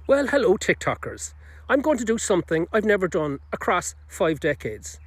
Well, hello, TikTokers. I'm going to do something I've never done across 5 decades.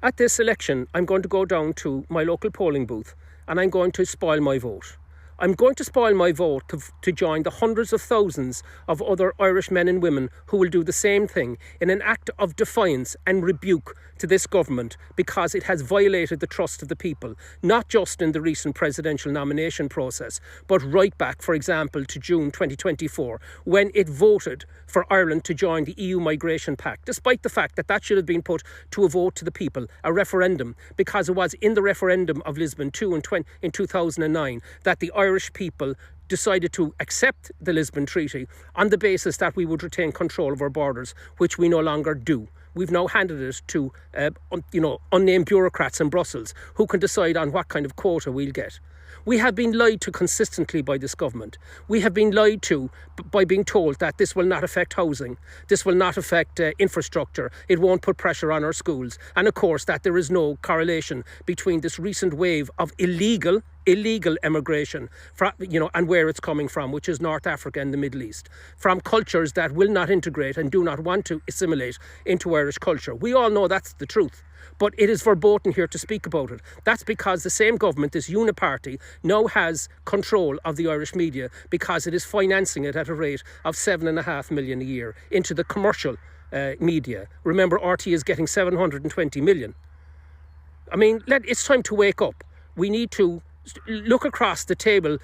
At this election, I'm going to go down to my local polling booth and I'm going to spoil my vote. I'm going to spoil my vote to join the hundreds of thousands of other Irish men and women who will do the same thing in an act of defiance and rebuke to this government because it has violated the trust of the people, not just in the recent presidential nomination process, but right back, for example, to June 2024, when it voted for Ireland to join the EU Migration Pact, despite the fact that that should have been put to a vote to the people, a referendum, because it was in the referendum of Lisbon II in 2009 that the Irish people decided to accept the Lisbon Treaty on the basis that we would retain control of our borders, which we no longer do. We've now handed it to, unnamed bureaucrats in Brussels who can decide on what kind of quota we'll get. We have been lied to consistently by this government. We have been lied to by being told that this will not affect housing, this will not affect infrastructure, it won't put pressure on our schools, and of course that there is no correlation between this recent wave of illegal immigration, and where it's coming from, which is North Africa and the Middle East, from cultures that will not integrate and do not want to assimilate into Irish culture. We all know that's the truth. But it is verboten here to speak about it. That's because the same government, this uniparty, now has control of the Irish media because it is financing it at a rate of 7.5 million a year into the commercial media. Remember, RT is getting 720 million. I mean, it's time to wake up. We need to look across the table,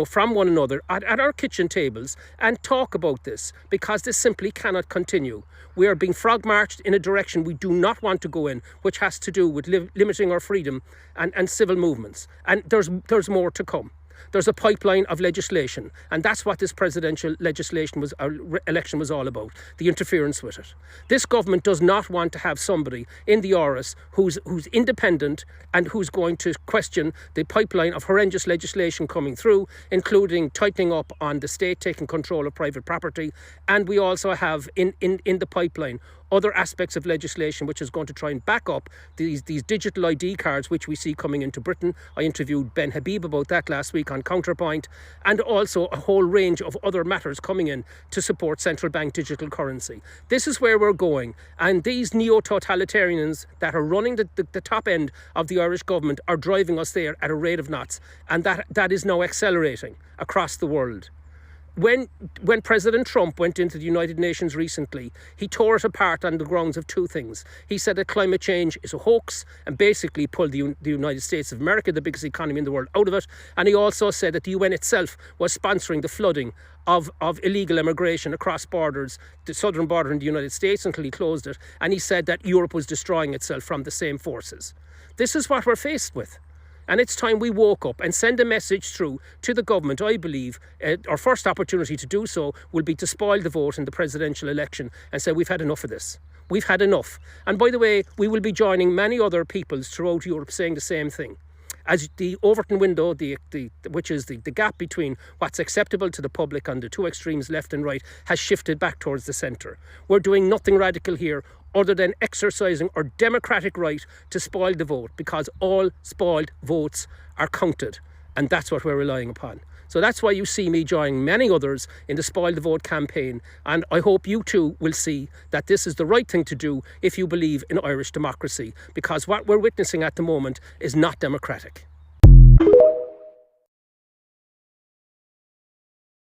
from one another at our kitchen tables and talk about this, because this simply cannot continue. We are being frog marched in a direction we do not want to go in, which has to do with limiting our freedom and civil movements. And there's more to come. There's a pipeline of legislation, and that's what this presidential election was all about, the interference with it. This government does not want to have somebody in the Áras who's independent and who's going to question the pipeline of horrendous legislation coming through, including tightening up on the state taking control of private property. And we also have in the pipeline other aspects of legislation which is going to try and back up these digital ID cards which we see coming into Britain. I interviewed Ben Habib about that last week on Counterpoint, and also a whole range of other matters coming in to support central bank digital currency. This is where we're going, and these neo-totalitarians that are running the top end of the Irish government are driving us there at a rate of knots, and that is now accelerating across the world. When President Trump went into the United Nations recently, he tore it apart on the grounds of two things. He said that climate change is a hoax and basically pulled the United States of America, the biggest economy in the world, out of it. And he also said that the UN itself was sponsoring the flooding of illegal immigration across borders, the southern border in the United States, until he closed it. And he said that Europe was destroying itself from the same forces. This is what we're faced with. And it's time we woke up and send a message through to the government. I believe our first opportunity to do so will be to spoil the vote in the presidential election and say we've had enough of this. We've had enough. And by the way, we will be joining many other peoples throughout Europe saying the same thing. As the Overton window, which is the gap between what's acceptable to the public on the two extremes, left and right, has shifted back towards the centre. We're doing nothing radical here other than exercising our democratic right to spoil the vote, because all spoiled votes are counted, and that's what we're relying upon. So that's why you see me joining many others in the Spoil the Vote campaign, and I hope you too will see that this is the right thing to do if you believe in Irish democracy, because what we're witnessing at the moment is not democratic.